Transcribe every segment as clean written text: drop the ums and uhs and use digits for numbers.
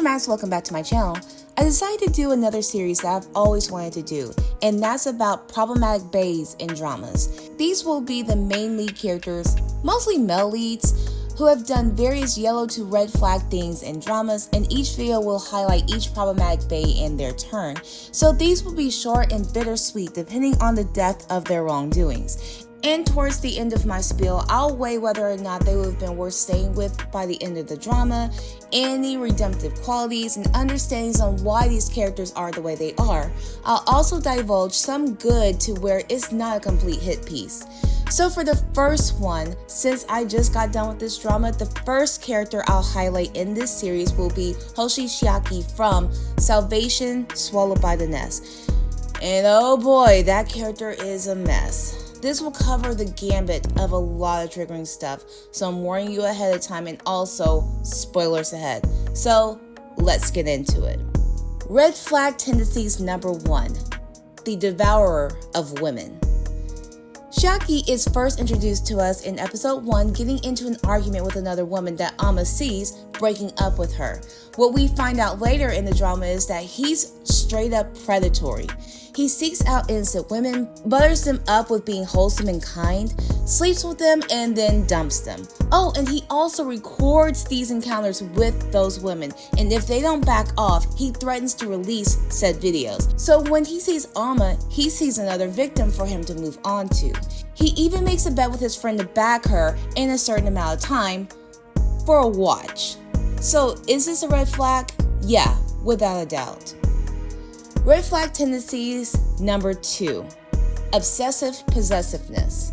Max, welcome back to my channel. I decided to do another series that I've always wanted to do, and that's about problematic baes in dramas. These will be the main lead characters, mostly male leads, who have done various yellow to red flag things in dramas, and each video will highlight each problematic bae in their turn. So these will be short and bittersweet depending on the depth of their wrongdoings. And towards the end of my spiel, I'll weigh whether or not they would have been worth staying with by the end of the drama, any redemptive qualities and understandings on why these characters are the way they are. I'll also divulge some good to where it's not a complete hit piece. So for the first one, since I just got done with this drama, the first character I'll highlight in this series will be Hosho Chiaki from Salvation Swallowed by the Nest. And oh boy, that character is a mess. This will cover the gambit of a lot of triggering stuff, so I'm warning you ahead of time and also spoilers ahead. So let's get into it. Red flag tendencies number 1, the devourer of women. Chiaki is first introduced to us in episode 1 getting into an argument with another woman that Amma sees breaking up with her. What we find out later in the drama is that he's straight up predatory. He seeks out innocent women, butters them up with being wholesome and kind, sleeps with them, and then dumps them. Oh, and he also records these encounters with those women, and if they don't back off, he threatens to release said videos. So when he sees Amma, he sees another victim for him to move on to. He even makes a bet with his friend to back her in a certain amount of time for a watch. So is this a red flag? Yeah, without a doubt. Red flag tendencies number 2, obsessive possessiveness.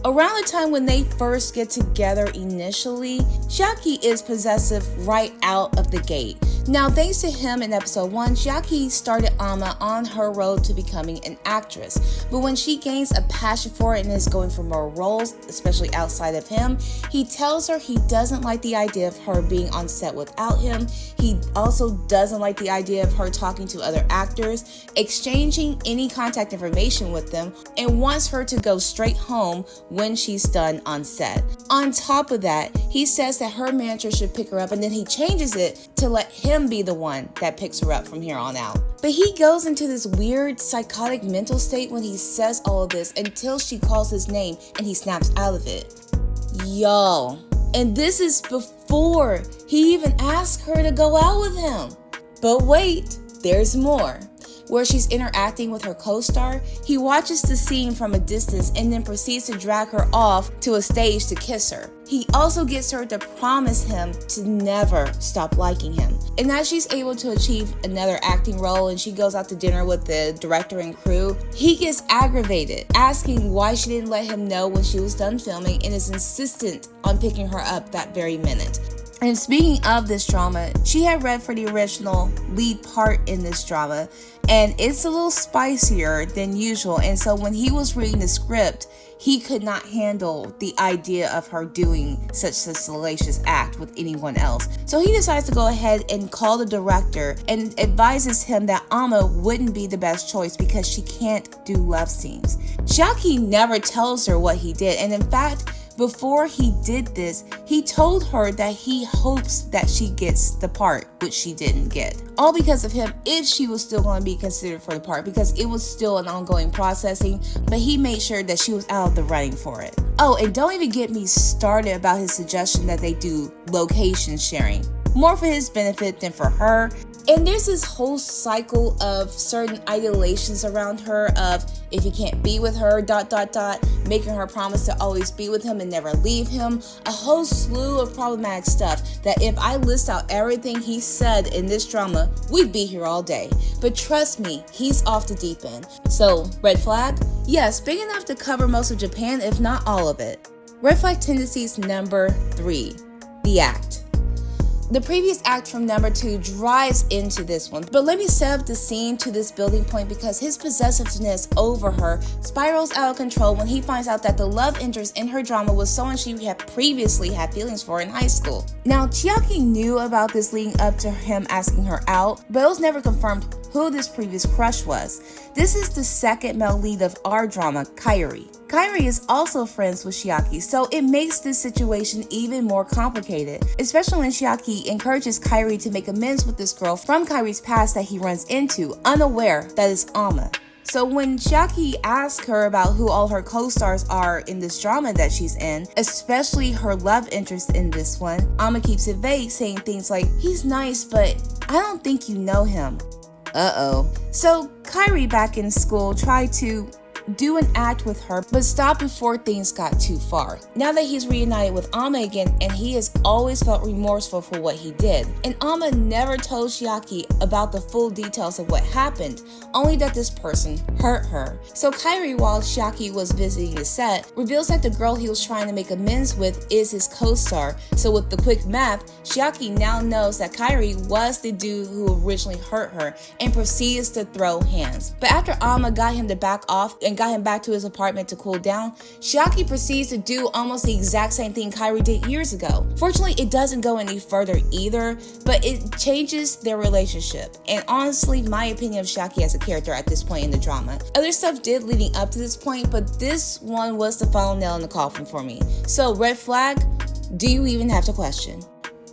Around the time when they first get together initially, Chiaki is possessive right out of the gate. Now, thanks to him in episode 1, Chiaki started Amma on her road to becoming an actress. But when she gains a passion for it and is going for more roles, especially outside of him, he tells her he doesn't like the idea of her being on set without him. He also doesn't like the idea of her talking to other actors, exchanging any contact information with them, and wants her to go straight home when she's done on set. On top of that, he says that her manager should pick her up, and then he changes it to let him be the one that picks her up from here on out. But he goes into this weird psychotic mental state when he says all of this until she calls his name and he snaps out of it. Yo, and this is before he even asks her to go out with him. But wait, there's more. Where she's interacting with her co-star, he watches the scene from a distance and then proceeds to drag her off to a stage to kiss her. He also gets her to promise him to never stop liking him. And as she's able to achieve another acting role and she goes out to dinner with the director and crew, he gets aggravated, asking why she didn't let him know when she was done filming and is insistent on picking her up that very minute. And speaking of this drama, she had read for the original lead part in this drama, and it's a little spicier than usual, and so when he was reading the script, he could not handle the idea of her doing such a salacious act with anyone else. So he decides to go ahead and call the director and advises him that Amma wouldn't be the best choice because she can't do love scenes. Chiaki never tells her what he did, and in fact, before he did this, he told her that he hopes that she gets the part, which she didn't get. All because of him, if she was still going to be considered for the part, because it was still an ongoing processing, but he made sure that she was out of the running for it. Oh, and don't even get me started about his suggestion that they do location sharing. More for his benefit than for her. And there's this whole cycle of certain idolations around her of if he can't be with her, ... making her promise to always be with him and never leave him. A whole slew of problematic stuff that if I list out everything he said in this drama, we'd be here all day. But trust me, he's off the deep end. So, red flag? Yes, big enough to cover most of Japan, if not all of it. Red flag tendencies number 3, the act. The previous act from number 2 drives into this one, but let me set up the scene to this building point because his possessiveness over her spirals out of control when he finds out that the love interest in her drama was someone she had previously had feelings for in high school. Now, Chiaki knew about this leading up to him asking her out, but it was never confirmed who this previous crush was. This is the second male lead of our drama, Kairi. Kairi is also friends with Chiaki, so it makes this situation even more complicated, especially when Chiaki encourages Kairi to make amends with this girl from Kairi's past that he runs into, unaware that it's Amma. So when Chiaki asks her about who all her co-stars are in this drama that she's in, especially her love interest in this one, Amma keeps it vague, saying things like, "He's nice, but I don't think you know him." Uh-oh. So Kairi, back in school, tried to do an act with her, but stopped before things got too far. Now that he's reunited with Amma again, and he has always felt remorseful for what he did. And Amma never told Chiaki about the full details of what happened, only that this person hurt her. So Kairi, while Chiaki was visiting the set, reveals that the girl he was trying to make amends with is his co-star. So with the quick math, Chiaki now knows that Kairi was the dude who originally hurt her, and proceeds to throw hands. But after Amma got him to back off and got him back to his apartment to cool down, Chiaki proceeds to do almost the exact same thing Kairi did years ago. Fortunately, it doesn't go any further either, but it changes their relationship. And honestly, my opinion of Chiaki as a character at this point in the drama. Other stuff did leading up to this point, but this one was the final nail in the coffin for me. So red flag, do you even have to question?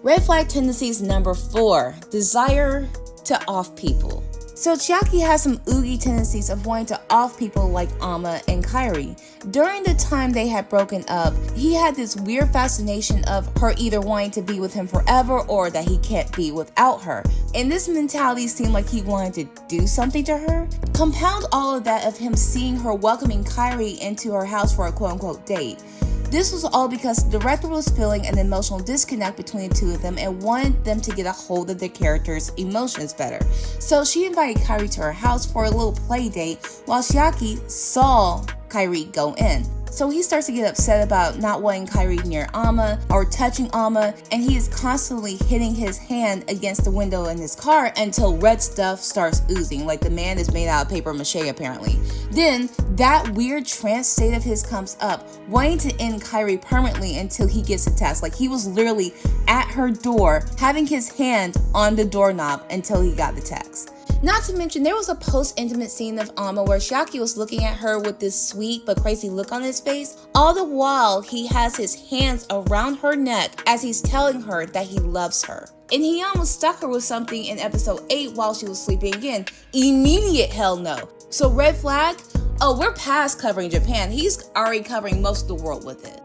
Red flag tendencies number 4, desire to off people. So Chiaki has some oogie tendencies of wanting to off people like Amma and Kairi. During the time they had broken up, he had this weird fascination of her either wanting to be with him forever or that he can't be without her. And this mentality seemed like he wanted to do something to her. Compound all of that of him seeing her welcoming Kairi into her house for a quote-unquote date. This was all because the director was feeling an emotional disconnect between the two of them and wanted them to get a hold of their characters' emotions better. So she invited Kairi to her house for a little play date while Chiaki saw Kairi go in. So he starts to get upset about not wanting Kairi near Amma or touching Amma, and he is constantly hitting his hand against the window in his car until red stuff starts oozing, like the man is made out of paper mache apparently. Then that weird trance state of his comes up, wanting to end Kairi permanently until he gets a text. Like he was literally at her door, having his hand on the doorknob until he got the text. Not to mention, there was a post-intimate scene of Amma where Chiaki was looking at her with this sweet but crazy look on his face. All the while, he has his hands around her neck as he's telling her that he loves her. And he almost stuck her with something in episode 8 while she was sleeping again. Immediate hell no. So red flag? Oh, we're past covering Japan. He's already covering most of the world with it.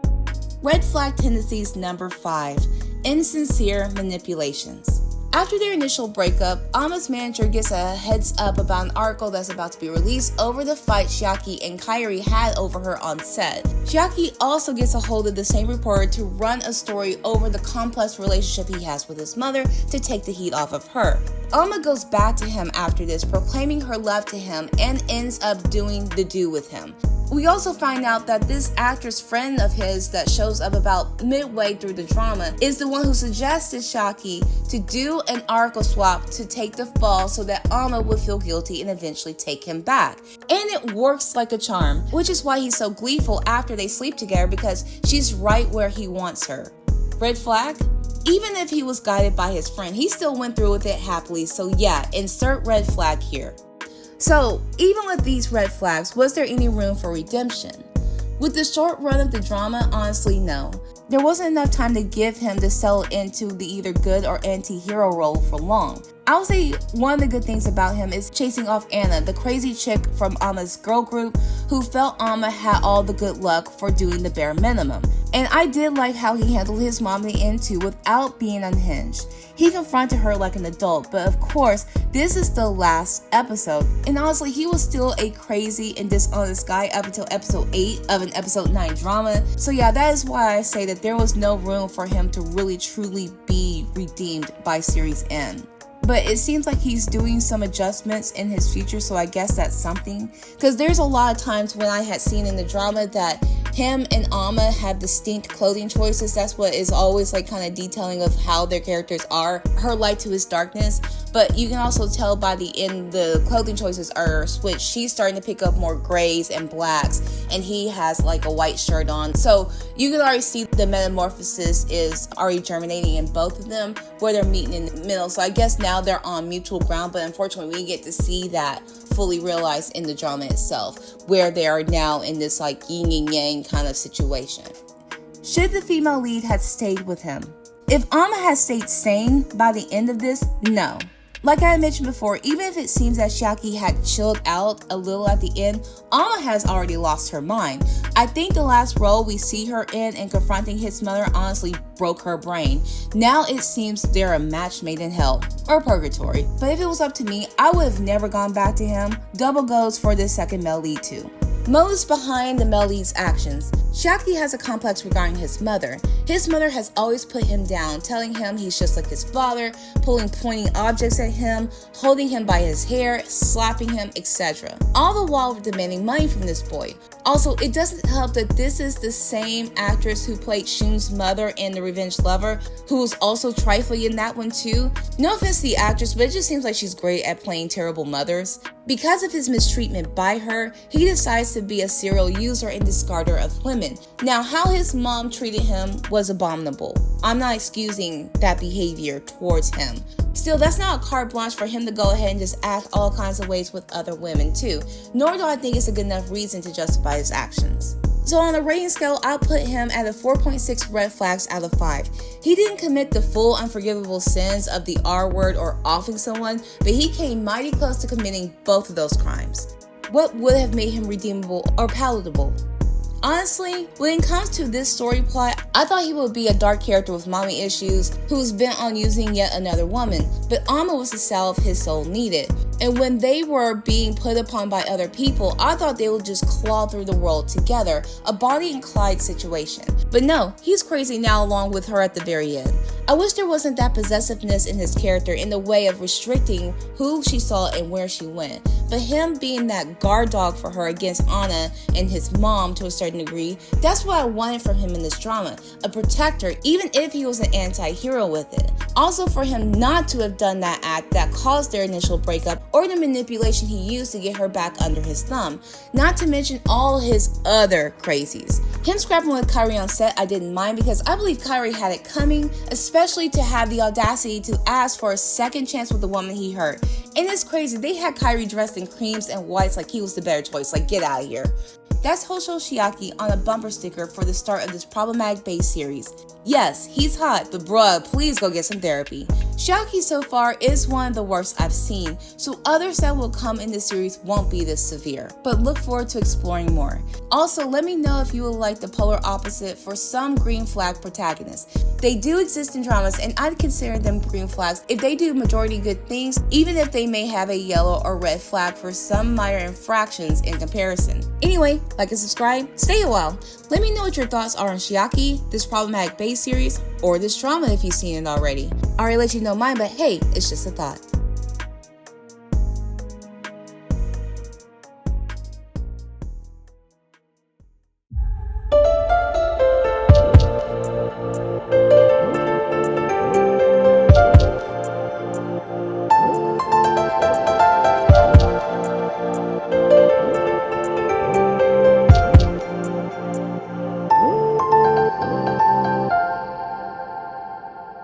Red flag tendencies number 5, insincere manipulations. After their initial breakup, Amma's manager gets a heads up about an article that's about to be released over the fight Chiaki and Kairi had over her on set. Chiaki also gets a hold of the same reporter to run a story over the complex relationship he has with his mother to take the heat off of her. Amma goes back to him after this, proclaiming her love to him, and ends up doing the do with him. We also find out that this actress friend of his that shows up about midway through the drama is the one who suggested Chiaki to do an article swap to take the fall so that Amma would feel guilty and eventually take him back. And it works like a charm, which is why he's so gleeful after they sleep together, because she's right where he wants her. Red flag? Even if he was guided by his friend, he still went through with it happily, so yeah, insert red flag here. So, even with these red flags, was there any room for redemption? With the short run of the drama, honestly, no. There wasn't enough time to give him to settle into the either good or anti-hero role for long. I would say one of the good things about him is chasing off Anna, the crazy chick from Amma's girl group who felt Amma had all the good luck for doing the bare minimum. And I did like how he handled his mom in the end too without being unhinged. He confronted her like an adult, but of course, this is the last episode. And honestly, he was still a crazy and dishonest guy up until episode 8 of an episode 9 drama. So yeah, that is why I say that there was no room for him to really truly be redeemed by series end. But it seems like he's doing some adjustments in his future, so I guess that's something. Because there's a lot of times when I had seen in the drama that him and Amma have distinct clothing choices. That's what is always like kind of detailing of how their characters are, her light to his darkness. but you can also tell by the end the clothing choices are switched. She's starting to pick up more grays and blacks, and he has like a white shirt on. So you can already see the metamorphosis is already germinating in both of them, where they're meeting in the middle. So I guess now they're on mutual ground, but unfortunately we get to see that fully realized in the drama itself, where they are now in this like yin and yang kind of situation. Should the female lead have stayed with him? If Amma had stayed sane by the end of this, no. Like I mentioned before, even if it seems that Chiaki had chilled out a little at the end, Amma has already lost her mind. I think the last role we see her in confronting his mother honestly broke her brain. Now it seems they're a match made in hell or purgatory. But if it was up to me, I would have never gone back to him. Double goes for the second male lead too. Motives behind the male lead's actions. Chiaki has a complex regarding his mother. His mother has always put him down, telling him he's just like his father, pulling pointing objects at him, holding him by his hair, slapping him, etc. All the while demanding money from this boy. Also, it doesn't help that this is the same actress who played Shun's mother in The Revenge Lover, who was also trifling in that one too. No offense to the actress, but it just seems like she's great at playing terrible mothers. Because of his mistreatment by her, he decides to be a serial user and discarder of women. Now, how his mom treated him was abominable. I'm not excusing that behavior towards him. Still, that's not a carte blanche for him to go ahead and just act all kinds of ways with other women too. Nor do I think it's a good enough reason to justify his actions. So on the rating scale, I'll put him at a 4.6 red flags out of 5. He didn't commit the full unforgivable sins of the R word or offing someone, but he came mighty close to committing both of those crimes. What would have made him redeemable or palatable? Honestly, when it comes to this story plot, I thought he would be a dark character with mommy issues who's bent on using yet another woman, but Amma was the salve his soul needed. And when they were being put upon by other people, I thought they would just claw through the world together, a Bonnie and Clyde situation. But no, he's crazy now along with her at the very end. I wish there wasn't that possessiveness in his character in the way of restricting who she saw and where she went. But him being that guard dog for her against Anna and his mom to a certain degree, that's what I wanted from him in this drama. A protector, even if he was an anti-hero with it. Also for him not to have done that act that caused their initial breakup or the manipulation he used to get her back under his thumb. Not to mention all his other crazies. Him scrapping with Kairi on set I didn't mind because I believe Kairi had it coming, especially to have the audacity to ask for a second chance with the woman he hurt. And it's crazy, they had Kairi dressed in creams and whites like he was the better choice, like get out of here. That's Hosho Chiaki on a bumper sticker for the start of this problematic Baes series. Yes, he's hot, but bruh, please go get some therapy. Chiaki so far is one of the worst I've seen, so others that will come in this series won't be this severe, but look forward to exploring more. Also, let me know if you would like the polar opposite for some green flag protagonists. They do exist in dramas, and I'd consider them green flags if they do majority good things, even if they may have a yellow or red flag for some minor infractions in comparison. Anyway, like and subscribe, stay a while. Let me know what your thoughts are on Chiaki, this problematic Baes series, or this drama if you've seen it already. I already let you know mine, but hey, it's just a thought.